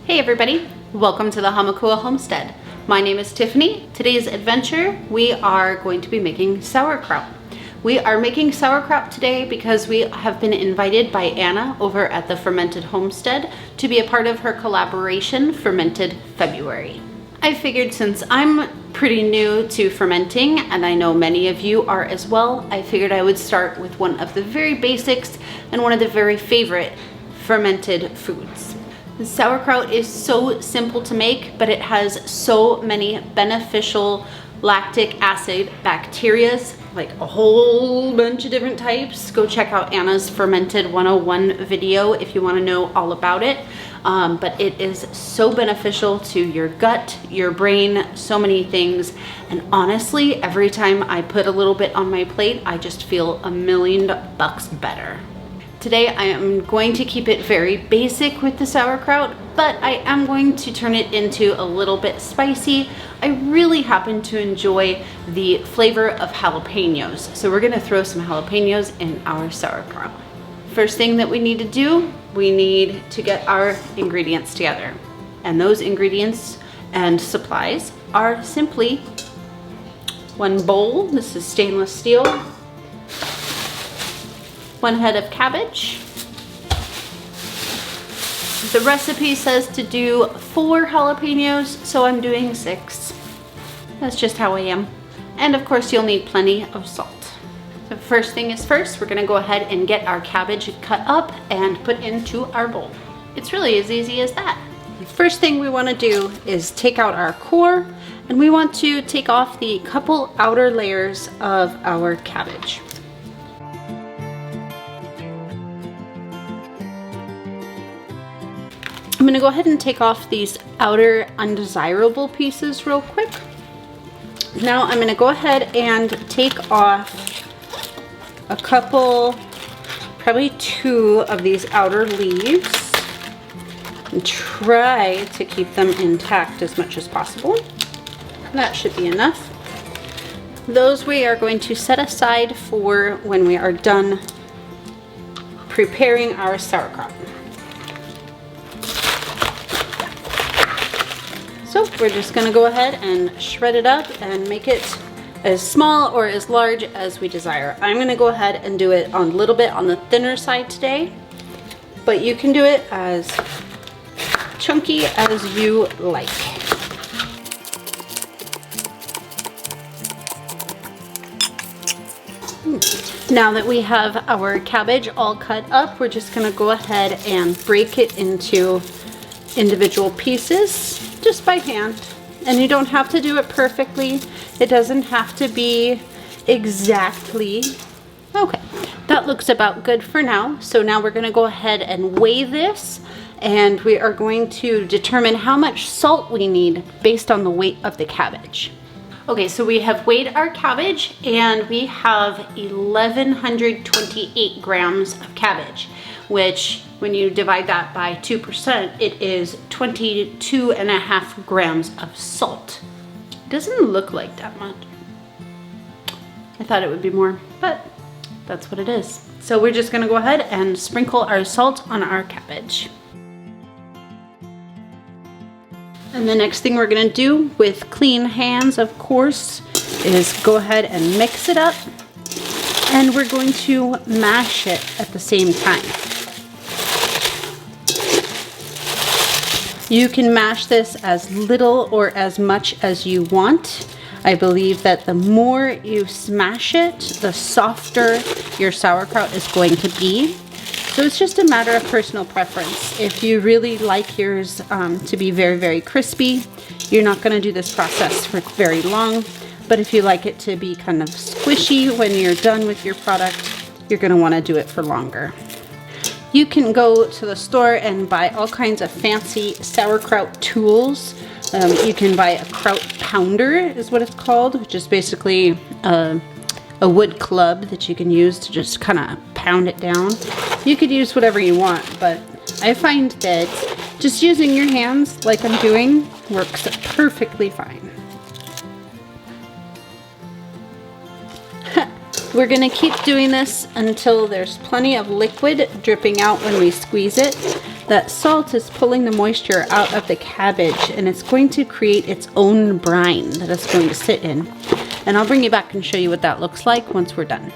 Hey everybody, welcome to the Hamakua Homestead. My name is Tiffany. Today's adventure, we are going to be making sauerkraut. We are making sauerkraut today because we have been invited by Anna over at the Fermented Homestead to be a part of her collaboration, Fermented February. I figured since I'm pretty new to fermenting, and I know many of you are as well, I figured I would start with one of the very basics and one of the very favorite fermented foods. The sauerkraut is so simple to make, but it has so many beneficial lactic acid bacterias, like a whole bunch of different types. Go check out Anna's Fermented 101 video if you want to know all about it. But it is so beneficial to your gut, your brain, so many things. And honestly, every time I put a little bit on my plate, I just feel $1,000,000 better. Today I am going to keep it very basic with the sauerkraut, but I am going to turn it into a little bit spicy. I really happen to enjoy the flavor of jalapenos, so we're gonna throw some jalapenos in our sauerkraut. First thing that we need to do, we need to get our ingredients together. And those ingredients and supplies are simply one bowl, this is stainless steel, one head of cabbage. The recipe says to do 4 jalapenos, so I'm doing 6. That's just how I am. And of course you'll need plenty of salt. So first thing is first, we're gonna go ahead and get our cabbage cut up and put into our bowl. It's really as easy as that. The first thing we wanna do is take out our core, and we want to take off the couple outer layers of our cabbage. I'm gonna go ahead and take off these outer undesirable pieces real quick. Now I'm gonna go ahead and take off a couple, probably 2 of these outer leaves and try to keep them intact as much as possible. That should be enough. Those we are going to set aside for when we are done preparing our sauerkraut. So we're just gonna go ahead and shred it up and make it as small or as large as we desire. I'm gonna go ahead and do it a little bit on the thinner side today, but you can do it as chunky as you like. Now that we have our cabbage all cut up, we're just gonna go ahead and break it into individual pieces just by hand. And you don't have to do it perfectly. It doesn't have to be exactly. Okay, that looks about good for now. So now we're gonna go ahead and weigh this, and we are going to determine how much salt we need based on the weight of the cabbage. Okay, so we have weighed our cabbage and we have 1,128 grams of cabbage, which when you divide that by 2%, it is 22.5 grams of salt. It doesn't look like that much. I thought it would be more, but that's what it is. So we're just gonna go ahead and sprinkle our salt on our cabbage. And the next thing we're gonna do with clean hands, of course, is go ahead and mix it up. And we're going to mash it at the same time. You can mash this as little or as much as you want. I believe that the more you smash it, the softer your sauerkraut is going to be. So it's just a matter of personal preference. If you really like yours to be very, very crispy, you're not gonna do this process for very long. But if you like it to be kind of squishy when you're done with your product, you're gonna wanna do it for longer. You can go to the store and buy all kinds of fancy sauerkraut tools. You can buy a kraut pounder is what it's called, which is basically a wood club that you can use to just kind of pound it down. You could use whatever you want, but I find that just using your hands like I'm doing works perfectly fine. We're gonna keep doing this until there's plenty of liquid dripping out when we squeeze it. That salt is pulling the moisture out of the cabbage, and it's going to create its own brine that it's going to sit in. And I'll bring you back and show you what that looks like once we're done.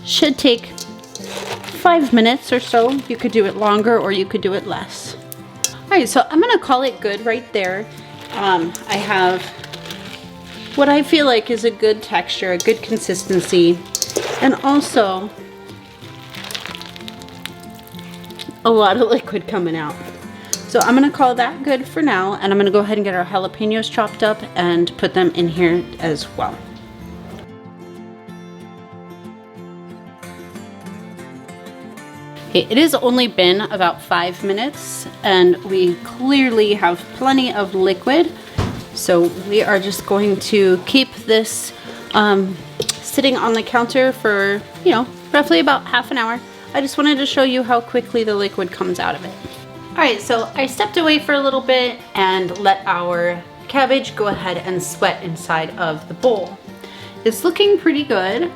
Should take 5 minutes or so. You could do it longer or you could do it less. Alright, so I'm gonna call it good right there. I have what I feel like is a good texture, a good consistency, and also a lot of liquid coming out. So I'm gonna call that good for now, and I'm gonna go ahead and get our jalapenos chopped up and put them in here as well. Okay, it has only been about 5 minutes, and we clearly have plenty of liquid. So we are just going to keep this sitting on the counter for, you know, roughly about half an hour. I just wanted to show you how quickly the liquid comes out of it. Alright, so I stepped away for a little bit and let our cabbage go ahead and sweat inside of the bowl. It's looking pretty good.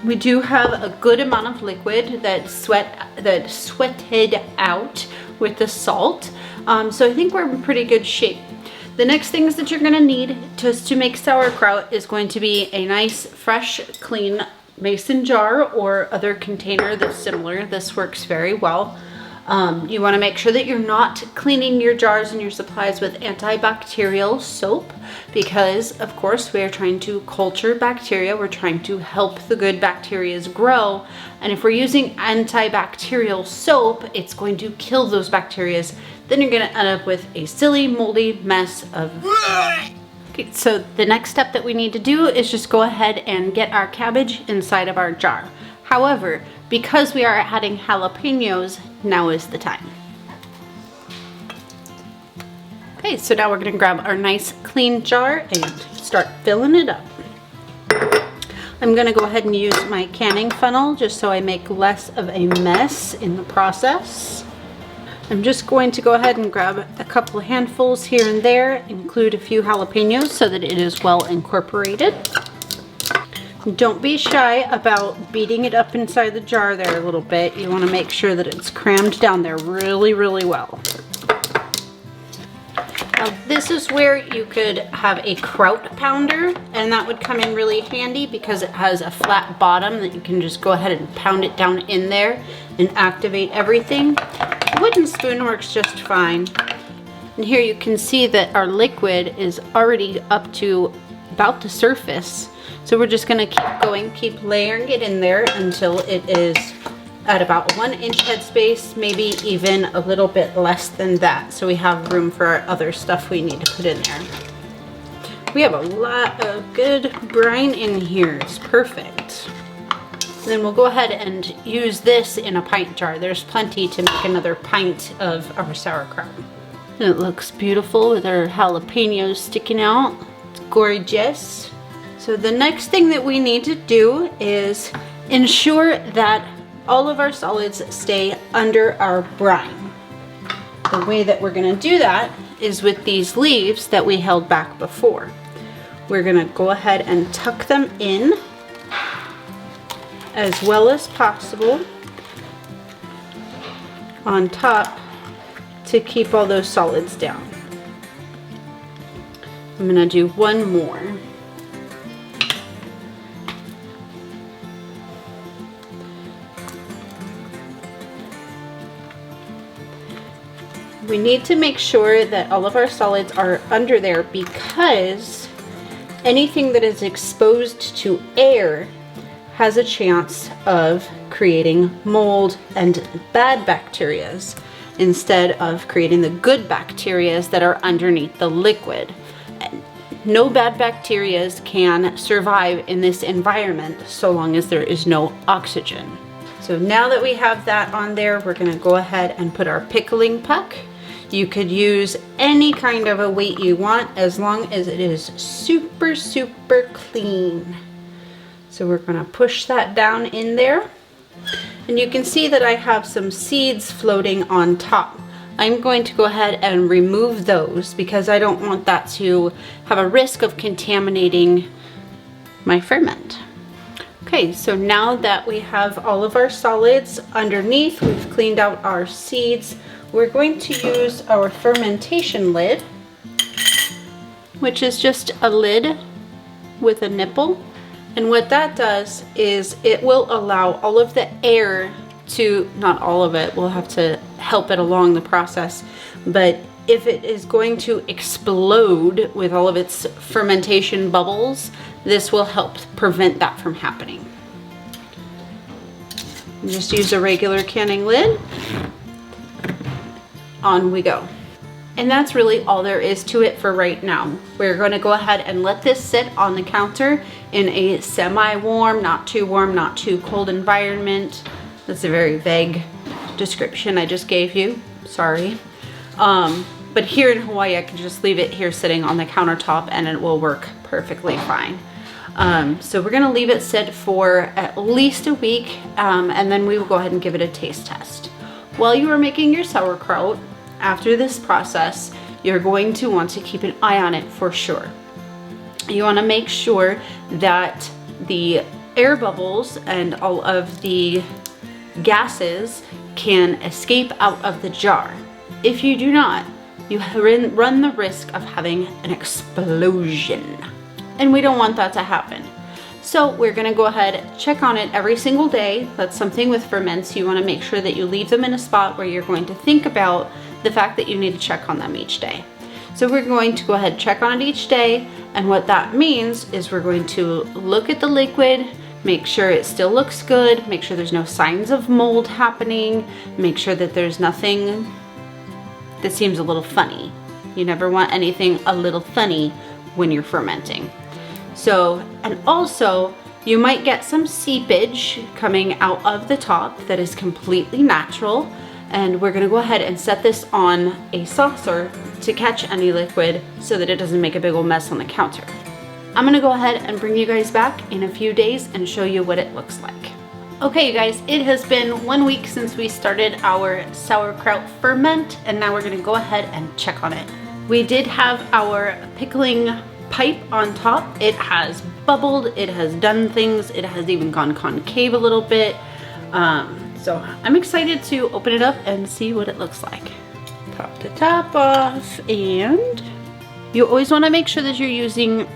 We do have a good amount of liquid that sweated out with the salt. So I think we're in pretty good shape. The next things that you're gonna need to make sauerkraut is going to be a nice, fresh, clean mason jar or other container that's similar. This works very well. You wanna make sure that you're not cleaning your jars and your supplies with antibacterial soap, because of course we are trying to culture bacteria. We're trying to help the good bacteria grow. And if we're using antibacterial soap, it's going to kill those bacteria. Then you're gonna end up with a silly, moldy mess of... Okay, so the next step that we need to do is just go ahead and get our cabbage inside of our jar. However, because we are adding jalapenos, now is the time. Okay, so now we're gonna grab our nice clean jar and start filling it up. I'm gonna go ahead and use my canning funnel just so I make less of a mess in the process. I'm just going to go ahead and grab a couple of handfuls here and there, include a few jalapenos so that it is well incorporated. Don't be shy about beating it up inside the jar there a little bit. You want to make sure that it's crammed down there really, really well. Now this is where you could have a kraut pounder, and that would come in really handy because it has a flat bottom that you can just go ahead and pound it down in there and activate everything. A wooden spoon works just fine. And here you can see that our liquid is already up to about the surface. So we're just gonna keep going, keep layering it in there until it is at about 1 inch headspace, maybe even a little bit less than that. So we have room for our other stuff we need to put in there. We have a lot of good brine in here, it's perfect. Then we'll go ahead and use this in a pint jar. There's plenty to make another pint of our sauerkraut. And it looks beautiful with our jalapenos sticking out. It's gorgeous. So the next thing that we need to do is ensure that all of our solids stay under our brine. The way that we're gonna do that is with these leaves that we held back before. We're gonna go ahead and tuck them in as well as possible on top to keep all those solids down. I'm gonna do one more. We need to make sure that all of our solids are under there because anything that is exposed to air has a chance of creating mold and bad bacteria instead of creating the good bacteria that are underneath the liquid. No bad bacteria can survive in this environment so long as there is no oxygen. So now that we have that on there, we're gonna go ahead and put our pickling puck. You could use any kind of a weight you want as long as it is super, super clean. So we're gonna push that down in there. And you can see that I have some seeds floating on top. I'm going to go ahead and remove those because I don't want that to have a risk of contaminating my ferment. Okay, so now that we have all of our solids underneath, we've cleaned out our seeds, we're going to use our fermentation lid, which is just a lid with a nipple. And what that does is it will allow all of the air to, not all of it, we'll have to help it along the process, but if it is going to explode with all of its fermentation bubbles, this will help prevent that from happening. Just use a regular canning lid. On we go. And that's really all there is to it for right now. We're going to go ahead and let this sit on the counter in a semi-warm, not too warm, not too cold environment. That's a very vague description I just gave you. Sorry. But here in Hawaii, I can just leave it here sitting on the countertop and it will work perfectly fine. So we're gonna leave it sit for at least a week, and then we will go ahead and give it a taste test. While you are making your sauerkraut, after this process, you're going to want to keep an eye on it for sure. You wanna make sure that the air bubbles and all of the gases can escape out of the jar. If you do not, you run the risk of having an explosion. And we don't want that to happen. So we're gonna go ahead, check on it every single day. That's something with ferments. You wanna make sure that you leave them in a spot where you're going to think about the fact that you need to check on them each day. So we're going to go ahead and check on it each day. And what that means is we're going to look at the liquid, make sure it still looks good, make sure there's no signs of mold happening, make sure that there's nothing that seems a little funny. You never want anything a little funny when you're fermenting. So, and also you might get some seepage coming out of the top that is completely natural. And we're gonna go ahead and set this on a saucer to catch any liquid so that it doesn't make a big old mess on the counter. I'm gonna go ahead and bring you guys back in a few days and show you what it looks like. Okay, you guys, it has been 1 week since we started our sauerkraut ferment, and now we're gonna go ahead and check on it. We did have our pickling pipe on top. It has bubbled, it has done things, it has even gone concave a little bit. So I'm excited to open it up and see what it looks like. Pop the top off, and you always wanna make sure that you're using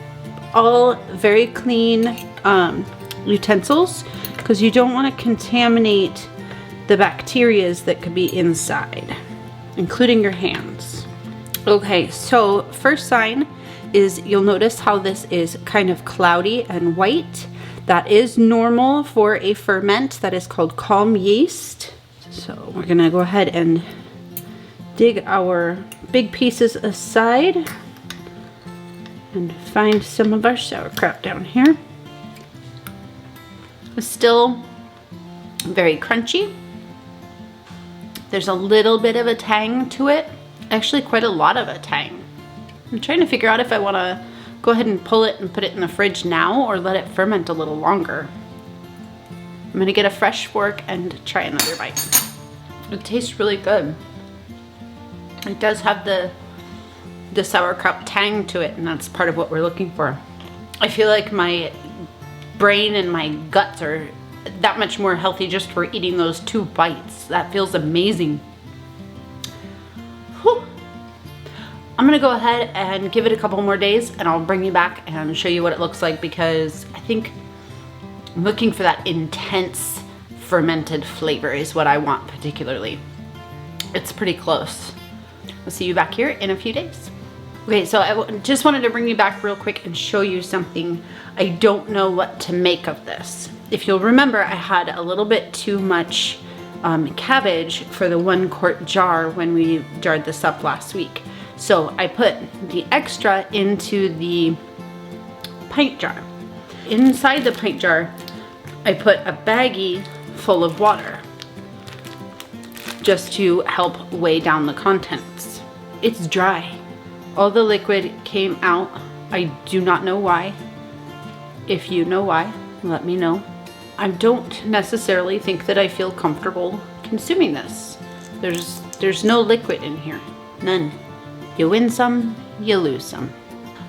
all very clean utensils, because you don't want to contaminate the bacterias that could be inside, including your hands. Okay, so first sign is you'll notice how this is kind of cloudy and white. That is normal for a ferment that is called calm yeast. So we're gonna go ahead and dig our big pieces aside and find some of our sauerkraut down here. It's still very crunchy. There's a little bit of a tang to it. Actually, quite a lot of a tang. I'm trying to figure out if I want to go ahead and pull it and put it in the fridge now or let it ferment a little longer. I'm gonna get a fresh fork and try another bite. It tastes really good. It does have the sauerkraut tang to it, and that's part of what we're looking for. I feel like my brain and my guts are that much more healthy just for eating those 2 bites. That feels amazing. Whew. I'm gonna go ahead and give it a couple more days, and I'll bring you back and show you what it looks like, because I think I'm looking for that intense fermented flavor is what I want particularly. It's pretty close. I'll see you back here in a few days. Okay, so I just wanted to bring you back real quick and show you something. I don't know what to make of this. If you'll remember, I had a little bit too much cabbage for the 1 quart jar when we jarred this up last week. So I put the extra into the pint jar. Inside the pint jar, I put a baggie full of water just to help weigh down the contents. It's dry. All the liquid came out. I do not know why. If you know why, let me know. I don't necessarily think that I feel comfortable consuming this. There's no liquid in here. None. You win some, you lose some.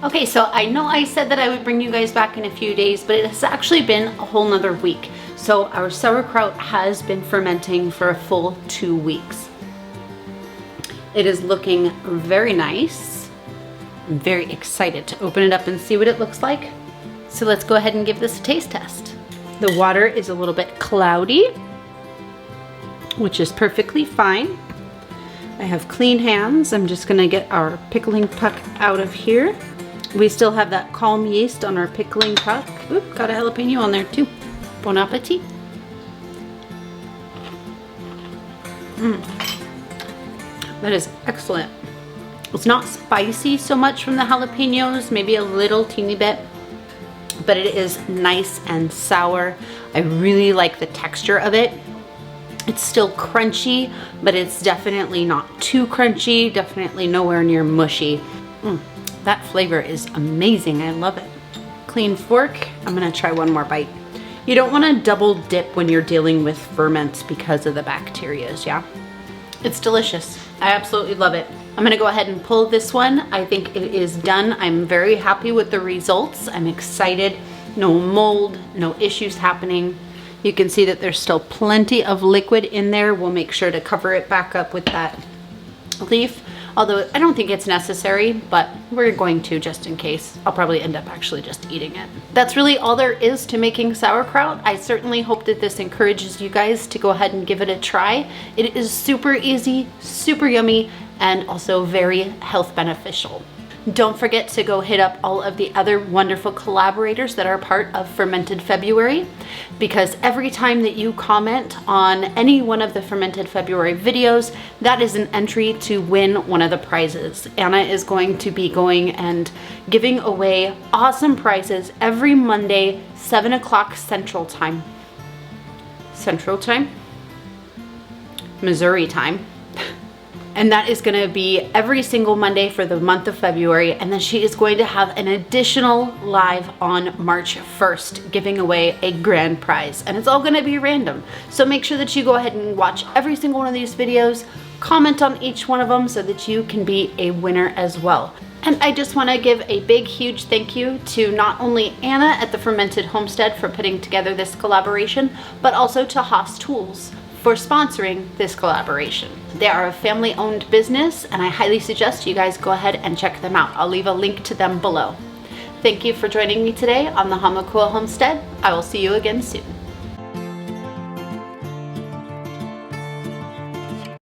Okay, so I know I said that I would bring you guys back in a few days, but it has actually been a whole nother week. So our sauerkraut has been fermenting for a full 2 weeks. It is looking very nice. I'm very excited to open it up and see what it looks like. So let's go ahead and give this a taste test. The water is a little bit cloudy, which is perfectly fine. I have clean hands. I'm just gonna get our pickling puck out of here. We still have that calm yeast on our pickling puck. Oop, got a jalapeno on there too. Bon appetit. That is excellent. It's not spicy so much from the jalapenos, maybe a little teeny bit, but it is nice and sour. I really like the texture of it. It's still crunchy, but it's definitely not too crunchy, definitely nowhere near mushy. That flavor is amazing, I love it. Clean fork, I'm gonna try one more bite. You don't wanna double dip when you're dealing with ferments because of the bacterias, yeah? It's delicious, I absolutely love it. I'm gonna go ahead and pull this one. I think it is done. I'm very happy with the results. I'm excited, no mold, no issues happening. You can see that there's still plenty of liquid in there. We'll make sure to cover it back up with that leaf. Although I don't think it's necessary, but we're going to just in case. I'll probably end up actually just eating it. That's really all there is to making sauerkraut. I certainly hope that this encourages you guys to go ahead and give it a try. It is super easy, super yummy, and also very health beneficial. Don't forget to go hit up all of the other wonderful collaborators that are part of Fermented February, because every time that you comment on any one of the Fermented February videos, that is an entry to win one of the prizes. Anna is going to be going and giving away awesome prizes every Monday, 7 o'clock Central Time. Central Time? Missouri time. And that is going to be every single Monday for the month of February. And then she is going to have an additional live on March 1st, giving away a grand prize. And it's all going to be random. So make sure that you go ahead and watch every single one of these videos, comment on each one of them so that you can be a winner as well. And I just want to give a big, huge thank you to not only Anna at the Fermented Homestead for putting together this collaboration, but also to Haas Tools for sponsoring this collaboration. They are a family-owned business, and I highly suggest you guys go ahead and check them out. I'll leave a link to them below. Thank you for joining me today on the Hamakua Homestead. I will see you again soon.